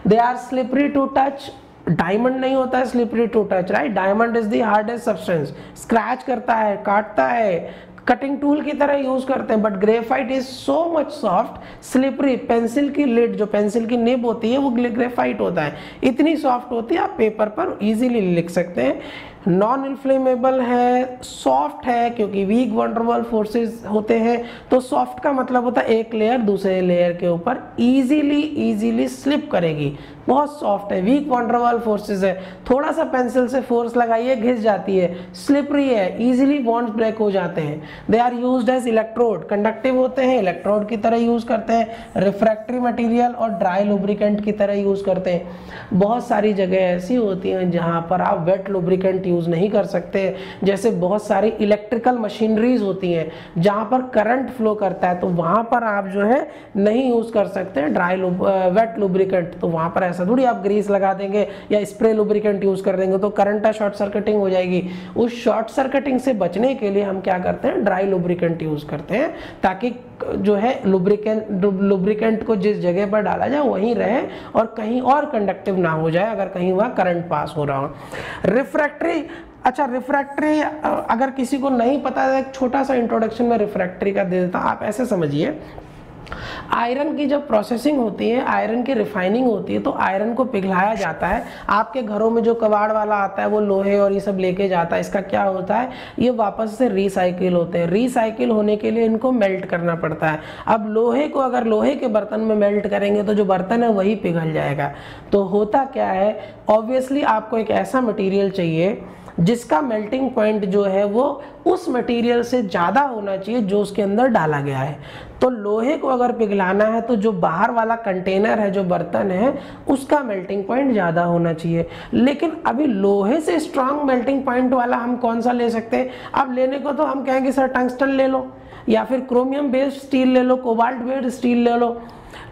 they are slippery to touch. Diamond नहीं होता है slippery to touch, right. Diamond is the hardest substance, scratch करता है, काटता है, कटिंग टूल की तरह यूज करते हैं। But graphite is so much soft, slippery, pencil की लिड, जो पेंसिल की निब होती है वो ग्रेफाइट होता है, इतनी सॉफ्ट होती है आप पेपर पर इजीली लिख सकते हैं। नॉन इन्फ्लेमेबल है, सॉफ्ट है, क्योंकि वीक वंडरवॉल फोर्सेस होते हैं। तो सॉफ्ट का मतलब होता है एक लेयर दूसरे लेयर के ऊपर इजीली स्लिप करेगी, बहुत सॉफ्ट है। वीक वंडरवॉल फोर्सेस है, थोड़ा सा पेंसिल से फोर्स लगाइए घिस जाती है। स्लिपरी है, इजीली बॉन्ड्स ब्रेक हो जाते हैं। They are used as electrode, conductive होते हैं, इलेक्ट्रोड की तरह यूज करते हैं। रिफ्रैक्टरी मटेरियल और ड्राई लुब्रिकेंट की तरह यूज करते हैं। बहुत सारी जगह ऐसी होती हैं जहां पर आप वेट लुब्रिकेंट यूज नहीं कर सकते, जैसे बहुत सारी इलेक्ट्रिकल मशीनरीज होती हैं जहां पर करंट फ्लो करता है, तो वहां पर आप जो है नहीं यूज कर सकते वेट लुब्रिकेंट। तो वहां पर ऐसा थोड़ी आप ग्रीस लगा देंगे या स्प्रे लुब्रिकेंट यूज कर देंगे तो करंट शॉर्ट सर्किटिंग हो जाएगी। उस शॉर्ट सर्किटिंग से बचने के लिए हम क्या करते हैं, ड्राई लुब्रिकेंट यूज करते हैं, ताकि जो है लुब्रिकेंट को जिस जगह पर डाला जाए वहीं रहे और कहीं और कंडक्टिव ना हो जाए अगर कहीं वहां करंट पास हो रहा हो। रिफ्रैक्टरी, अच्छा रिफ्रैक्टरी अगर किसी को नहीं पता है, एक छोटा सा इंट्रोडक्शन में रिफ्रैक्टरी का दे देता हूं। आप ऐसे समझिए, आयरन की जब प्रोसेसिंग होती है, आयरन की रिफाइनिंग होती है, तो आयरन को पिघलाया जाता है। आपके घरों में जो कबाड़ वाला आता है वो लोहे और ये सब लेके जाता है, इसका क्या होता है, ये वापस से रिसाइकिल होते हैं। रिसाइकिल होने के लिए इनको मेल्ट करना पड़ता है। अब लोहे को अगर लोहे के बर्तन में मेल्ट करेंगे तो जो बर्तन है वही पिघल जाएगा। तो होता क्या है, ऑब्वियसली आपको एक ऐसा मटीरियल चाहिए जिसका मेल्टिंग पॉइंट जो है वो उस मटेरियल से ज़्यादा होना चाहिए जो उसके अंदर डाला गया है। तो लोहे को अगर पिघलाना है तो जो बाहर वाला कंटेनर है, जो बर्तन है, उसका मेल्टिंग पॉइंट ज़्यादा होना चाहिए। लेकिन अभी लोहे से स्ट्रांग मेल्टिंग पॉइंट वाला हम कौन सा ले सकते हैं? अब लेने को तो हम कहेंगे सर टंगस्टन ले लो या फिर क्रोमियम बेस्ड स्टील ले लो, कोबाल्ट बेस्ड स्टील ले लो,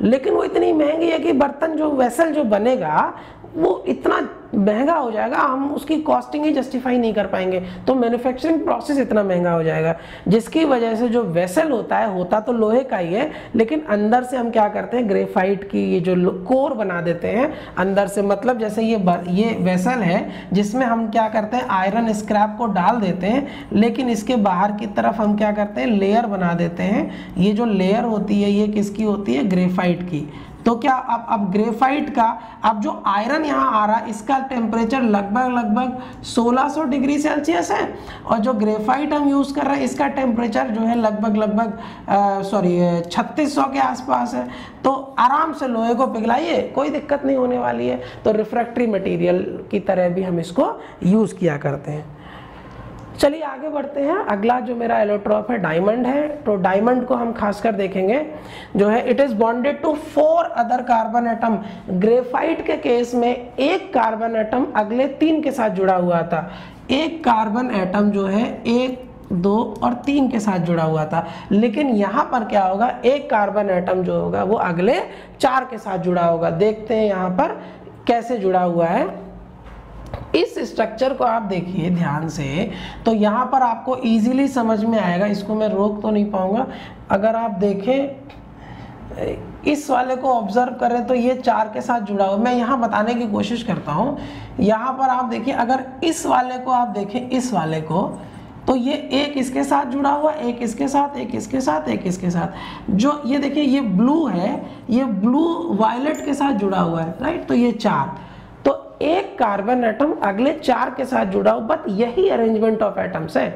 लेकिन वो इतनी महंगी है कि बर्तन जो वेसल जो बनेगा वो इतना महंगा हो जाएगा, हम उसकी कॉस्टिंग ही जस्टिफाई नहीं कर पाएंगे। तो मैन्युफैक्चरिंग प्रोसेस इतना महंगा हो जाएगा, जिसकी वजह से जो वेसल होता तो लोहे का ही है, लेकिन अंदर से हम क्या करते हैं, ग्रेफाइट की ये जो कोर बना देते हैं अंदर से। मतलब जैसे ये वेसल है जिसमें हम क्या करते हैं, आयरन स्क्रैप को डाल देते हैं, लेकिन इसके बाहर की तरफ हम क्या करते हैं, लेयर बना देते हैं। ये जो लेयर होती है ये किसकी होती है, ग्रेफाइट की। तो क्या अब ग्रेफाइट का, अब जो आयरन यहाँ आ रहा है इसका टेम्परेचर लगभग 1600 डिग्री सेल्सियस है, और जो ग्रेफाइट हम यूज कर रहे हैं इसका टेम्परेचर जो है लगभग 3600 के आसपास है। तो आराम से लोहे को पिघलाइए, कोई दिक्कत नहीं होने वाली है। तो रिफ्रैक्टरी मटेरियल की तरह भी हम इसको यूज किया करते हैं। चलिए आगे बढ़ते हैं। अगला जो मेरा एलोट्रॉप है डायमंड है। तो डायमंड को हम खासकर देखेंगे जो है, it is bonded to 4 other carbon atom. Graphite के केस में एक कार्बन एटम अगले 3 के साथ जुड़ा हुआ था। एक कार्बन एटम जो है 1, 2 और 3 के साथ जुड़ा हुआ था, लेकिन यहाँ पर क्या होगा, एक कार्बन एटम जो होगा वो अगले 4 के साथ जुड़ा होगा। देखते हैं यहाँ पर कैसे जुड़ा हुआ है। इस स्ट्रक्चर को आप देखिए ध्यान से, तो यहाँ पर आपको इजीली समझ में आएगा। इसको मैं रोक तो नहीं पाऊंगा। अगर आप देखें इस वाले को ऑब्जर्व करें तो ये 4 के साथ जुड़ा हुआ, मैं यहाँ बताने की कोशिश करता हूँ। यहाँ पर आप देखिए, अगर इस वाले को आप देखें, इस वाले को, तो ये एक इसके साथ जुड़ा हुआ, एक इसके साथ, एक इसके साथ, एक इसके साथ। जो ये देखिए ये ब्लू है, ये ब्लू वायलेट के साथ जुड़ा हुआ है, राइट। तो ये 4, एक कार्बन एटम अगले 4 के साथ जुड़ा हो, बट यही अरेंजमेंट ऑफ एटम्स है।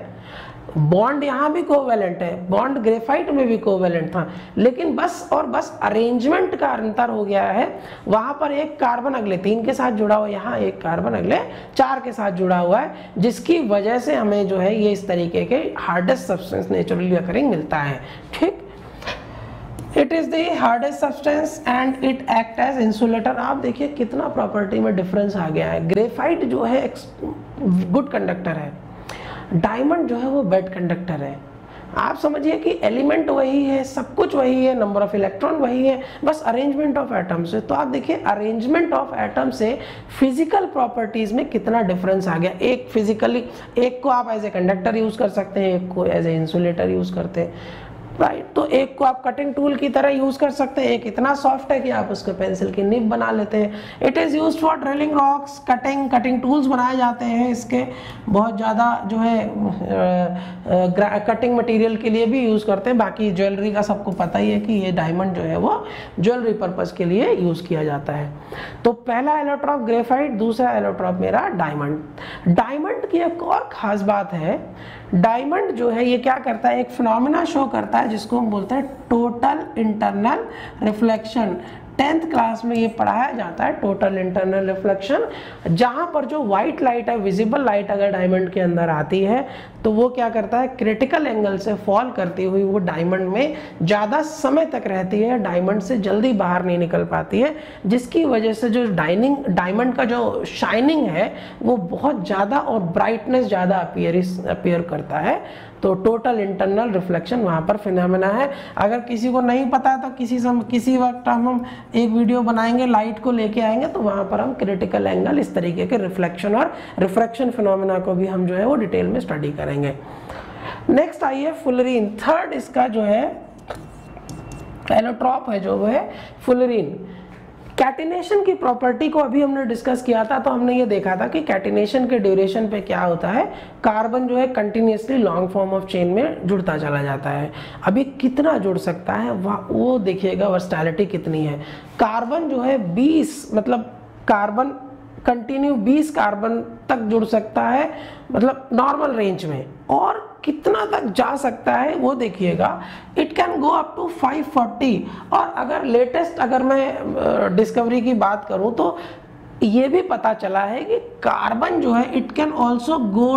बॉन्ड यहाँ भी कोवेलेंट है, बॉन्ड ग्रेफाइट में भी कोवेलेंट था, लेकिन बस और बस अरेंजमेंट का अंतर हो गया है। वहां पर एक कार्बन अगले 3 के साथ जुड़ा हुआ है, यहाँ एक कार्बन अगले 4 के साथ जुड़ा हुआ है, जिसकी वजह से हमें जो है ये इस तरीके के हार्डेस्ट सब्सटेंस नेचुरली अकरिंग मिलता है। ठीक, it is the hardest substance and it act as insulator. आप देखिए कितना प्रॉपर्टी में डिफरेंस आ गया है। ग्रेफाइट जो है गुड कंडक्टर है, डायमंड जो है वो बैड कंडक्टर है। आप समझिए कि एलिमेंट वही है, सब कुछ वही है, नंबर ऑफ इलेक्ट्रॉन वही है, बस अरेंजमेंट ऑफ एटम्स है। तो आप देखिए अरेंजमेंट ऑफ एटम से फिजिकल प्रॉपर्टीज में कितना डिफरेंस आ गया। एक फिजिकली, एक को आप एज ए कंडक्टर यूज कर सकते हैं, एक को एज ए इंसुलेटर यूज करते हैं, राइट। तो एक को आप कटिंग टूल की तरह यूज कर सकते हैं, एक इतना सॉफ्ट है कि आप उसको पेंसिल की निब बना लेते हैं। It is used for drilling rocks, cutting tools बनाए जाते हैं इसके, बहुत ज़्यादा जो है कटिंग मटेरियल के लिए भी यूज करते हैं। बाकी ज्वेलरी का सबको पता ही है कि ये डायमंड जो है वो ज्वेलरी पर्पज के लिए यूज किया जाता है। तो पहला एलोट्रॉप ग्रेफाइट, दूसरा एलोट्रॉप मेरा डायमंड। डायमंड की एक और खास बात है, डायमंड जो है ये क्या करता है, एक फिनोमेना शो करता है जिसको हम बोलते हैं total internal reflection. 10th class में ये पढ़ाया जाता है, टोटल इंटरनल रिफ्लेक्शन। जहां पर जो व्हाइट लाइट है, विजिबल लाइट अगर डायमंड के अंदर आती है तो वो क्या करता है, क्रिटिकल एंगल से फॉल करती हुई वो डायमंड में ज़्यादा समय तक रहती है, डायमंड से जल्दी बाहर नहीं निकल पाती है, जिसकी वजह से जो डायमंड का जो शाइनिंग है वो बहुत ज़्यादा और ब्राइटनेस ज़्यादा अपीयर करता है। तो टोटल इंटरनल रिफ्लेक्शन वहाँ पर फिनोमेना है। अगर किसी को नहीं पता है तो किसी वक्त हम एक वीडियो बनाएंगे, लाइट को लेके आएंगे, तो वहाँ पर हम क्रिटिकल एंगल, इस तरीके के रिफ्लेक्शन और रिफ्रैक्शन फिनोमेना को भी हम जो है वो डिटेल में स्टडी करेंगे। नेक्स्ट आइए फुलरीन। थर्ड इसका जो है एलोट्रॉप है जो वो है फुलरीन। कैटिनेशन की प्रॉपर्टी को अभी हमने डिस्कस किया था, तो हमने ये देखा था कि कैटिनेशन के ड्यूरेशन पे क्या होता है, कार्बन जो है continuously long form of chain में जुड़ता चला जाता है। अभी कितना जुड़ सकता है वो देखिएगा, वर्सटैलिटी कितनी है। कार्बन जो है 20, मतलब कार्बन कंटिन्यू 20 कार्बन तक जुड़ सकता है, मतलब नॉर्मल रेंज में, और कितना तक जा सकता है वो देखिएगा, it can go up to 540। और अगर लेटेस्ट अगर मैं डिस्कवरी की बात करूं तो ये भी पता चला है कि कार्बन जो है it can also go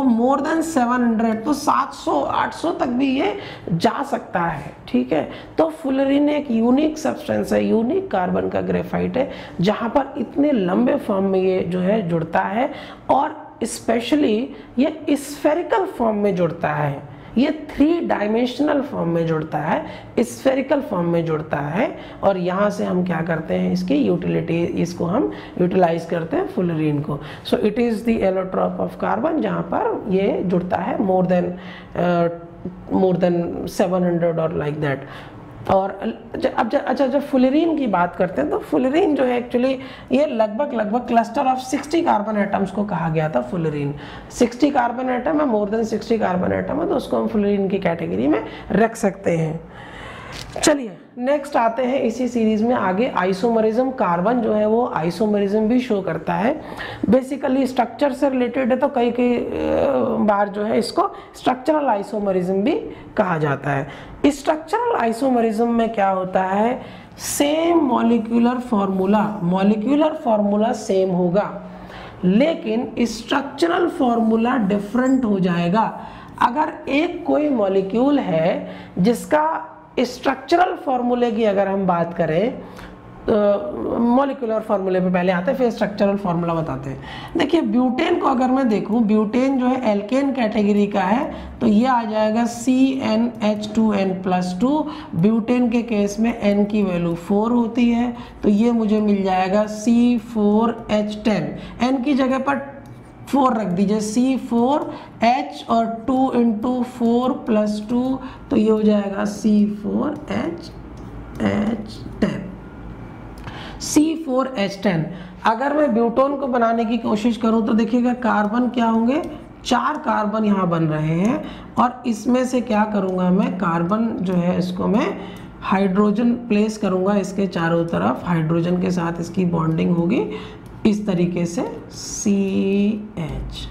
more than 700, तो 700-800 तक भी ये जा सकता है। ठीक है, तो फुलरीन एक यूनिक सब्सटेंस है, यूनिक कार्बन का ग्रेफाइट है, जहां पर इतने लंबे फॉर्म में ये जो है जुड़ता है, और स्पेशली ये स्फेरिकल फॉर्म में जुड़ता है, ये 3 डायमेंशनल फॉर्म में जुड़ता है, स्फेरिकल फॉर्म में जुड़ता है। और यहाँ से हम क्या करते हैं, इसकी यूटिलिटी, इसको हम यूटिलाइज करते हैं फुलरीन को। So it is the allotrope of carbon, जहाँ पर ये जुड़ता है मोर देन 700 और लाइक दैट। और जब फुलरीन की बात करते हैं तो फुलरीन जो है एक्चुअली ये लगभग क्लस्टर ऑफ 60 कार्बन एटम्स को कहा गया था फुलरीन। 60 कार्बन एटम है, मोर देन 60 कार्बन एटम है, तो उसको हम फुलरीन की कैटेगरी में रख सकते हैं। चलिए नेक्स्ट आते हैं इसी सीरीज में आगे, आइसोमरिज्म। कार्बन जो है वो आइसोमरिज्म भी शो करता है। बेसिकली स्ट्रक्चर से रिलेटेड है, तो कई बार जो है इसको स्ट्रक्चरल आइसोमरिज्म भी कहा जाता है। स्ट्रक्चरल आइसोमरिज्म में क्या होता है, सेम मॉलिक्यूलर फार्मूला सेम होगा, लेकिन स्ट्रक्चरल फार्मूला डिफरेंट हो जाएगा। अगर एक कोई मॉलिक्यूल है जिसका स्ट्रक्चरल फार्मूले की अगर हम बात करें, मॉलिक्यूलर फार्मूले पे पहले आते हैं, फिर स्ट्रक्चरल फार्मूला बताते हैं। देखिए ब्यूटेन को अगर मैं देखूं, ब्यूटेन जो है एल्केन कैटेगरी का है, तो ये आ जाएगा CnH2n+2। ब्यूटेन के केस में n की वैल्यू 4 होती है, तो ये मुझे मिल जाएगा C4H10। n की जगह पर 4 रख दीजिए, C4H और 2 × 4 + 2, तो ये हो जाएगा C4H10। C4H10। अगर मैं ब्यूटोन को बनाने की कोशिश करूं तो देखिएगा कार्बन क्या होंगे, 4 कार्बन यहाँ बन रहे हैं, और इसमें से क्या करूँगा मैं, कार्बन जो है इसको मैं हाइड्रोजन प्लेस करूँगा इसके चारों तरफ, हाइड्रोजन के साथ इसकी बॉन्डिंग होगी इस तरीके से, CH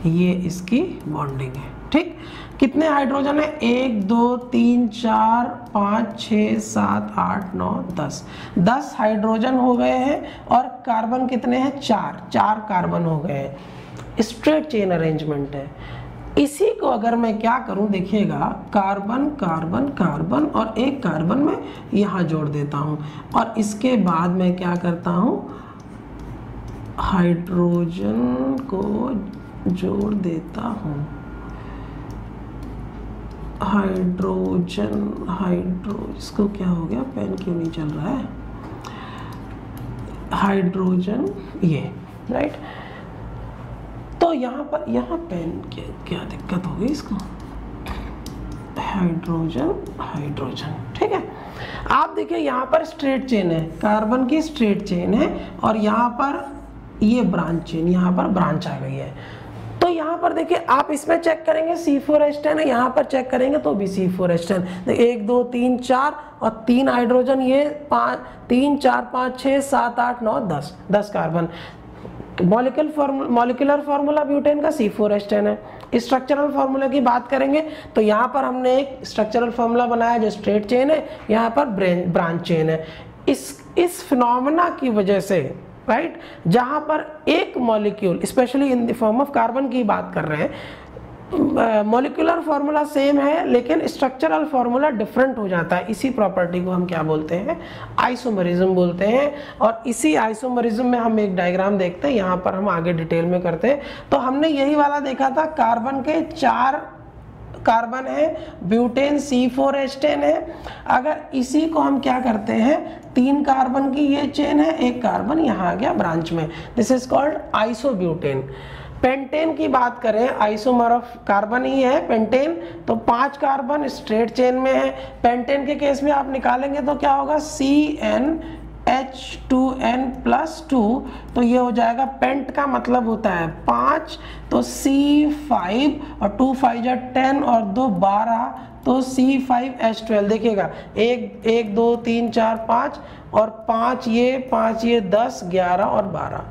ये इसकी बॉन्डिंग है। ठीक, कितने हाइड्रोजन है? 1 2 3 4 5 6 7 8 9 10। 10 हाइड्रोजन हो गए हैं और कार्बन कितने हैं? 4 कार्बन हो गए हैं। स्ट्रेट चेन अरेंजमेंट है। इसी को अगर मैं क्या करूं, देखिएगा, कार्बन कार्बन कार्बन और एक कार्बन में यहाँ जोड़ देता हूं और इसके बाद मैं क्या करता हूं, हाइड्रोजन को जोड़ देता हूं। इसको क्या हो गया, पेन क्यों नहीं चल रहा है? हाइड्रोजन, ये राइट। तो यहाँ पर, यहाँ पेन क्या दिक्कत होगी इसको? हाइड्रोजन, ठीक है। आप देखिए यहाँ पर स्ट्रेट चेन है, कार्बन की स्ट्रेट चेन है और यहाँ पर ये ब्रांच चेन, यहाँ पर ब्रांच आ गई है। तो यहाँ पर देखिए, आप इसमें चेक करेंगे C4H10 है, यहाँ पर चेक करेंगे तो भी C4H10। 1 2 3 4 और 3 हाइड्रोजन, ये 3 4 5 6 7 8 9 10 कार्बन। मॉलिक्यूलर फार्मूला ब्यूटेन का C4H10 है। स्ट्रक्चरल फार्मूला की बात करेंगे तो यहाँ पर हमने एक स्ट्रक्चरल फार्मूला बनाया जो स्ट्रेट चेन है, यहाँ पर ब्रांच चेन है। इस फिनोमेना की वजह से, राइट, जहाँ पर एक molecule, specially in the form of carbon की बात कर रहे हैं, मॉलिक्यूलर फार्मूला सेम है लेकिन स्ट्रक्चरल फार्मूला डिफरेंट हो जाता है। इसी प्रॉपर्टी को हम क्या बोलते हैं? आइसोमरिज्म बोलते हैं। और इसी आइसोमरिज्म में हम एक डायग्राम देखते हैं, यहाँ पर हम आगे डिटेल में करते हैं। तो हमने यही वाला देखा था, कार्बन के 4 कार्बन है, ब्यूटेन C4H10 है। अगर इसी को हम क्या करते हैं, 3 कार्बन की ये चेन है, एक कार्बन यहाँ आ गया ब्रांच में, this is called isobutane. Pentane की बात करें, आइसोमर ऑफ कार्बन ही है पेंटेन, तो 5 कार्बन स्ट्रेट चेन में है। पेंटेन के केस में आप निकालेंगे तो क्या होगा, CnH2n+2, तो ये हो जाएगा, पेंट का मतलब होता है 5, तो C5 और 2 5 10 और 2 12, तो C5H12। देखिएगा 1 2 3 4 5 और 5 ये 10 11 और 12,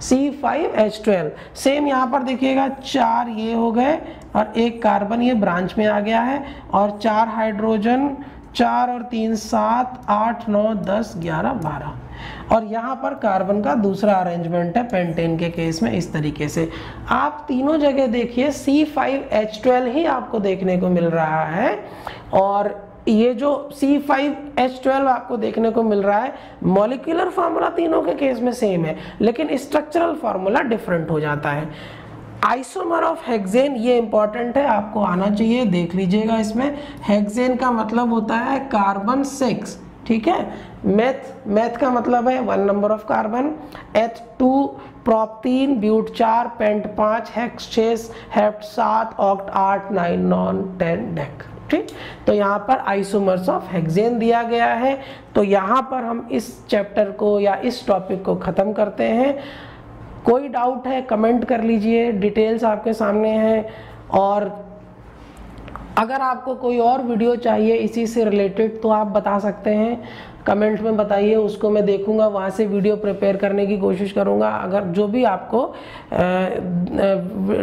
C5H12। सेम यहाँ पर देखिएगा, 4 ये हो गए और एक कार्बन ये ब्रांच में आ गया है और 4 हाइड्रोजन, 4 और 3 7 8 9 10 11 12। और यहाँ पर कार्बन का दूसरा अरेंजमेंट है पेंटेन के केस में इस तरीके से। आप तीनों जगह देखिए C5H12 ही आपको देखने को मिल रहा है और ये जो C5H12 आपको देखने को मिल रहा है, मॉलिक्यूलर फार्मूला तीनों के केस में सेम है लेकिन स्ट्रक्चरल फार्मूला डिफरेंट हो जाता है। आइसोमर ऑफ हेक्सेन, ये इंपॉर्टेंट है, आपको आना चाहिए, देख लीजिएगा। इसमें हेक्सेन का मतलब होता है कार्बन 6, ठीक है। मेथ का मतलब है 1 number of carbon, eth 2, prop 3, but 4, pent 5, hex 6, hept 7, oct 8, 9 non 10 dec. ठीक, तो यहाँ पर आइसोमर्स ऑफ हेक्सेन दिया गया है। तो यहाँ पर हम इस चैप्टर को या इस टॉपिक को ख़त्म करते हैं। कोई डाउट है कमेंट कर लीजिए, डिटेल्स आपके सामने हैं। और अगर आपको कोई और वीडियो चाहिए इसी से रिलेटेड तो आप बता सकते हैं, कमेंट में बताइए, उसको मैं देखूंगा, वहाँ से वीडियो प्रिपेयर करने की कोशिश करूंगा। अगर जो भी आपको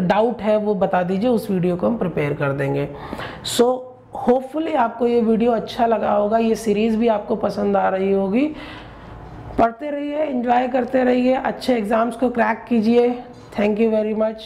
डाउट है वो बता दीजिए, उस वीडियो को हम प्रिपेयर कर देंगे। सो होपफुली आपको ये वीडियो अच्छा लगा होगा, ये सीरीज़ भी आपको पसंद आ रही होगी। पढ़ते रहिए, एंजॉय करते रहिए, अच्छे एग्ज़ाम्स को क्रैक कीजिए। Thank you very much.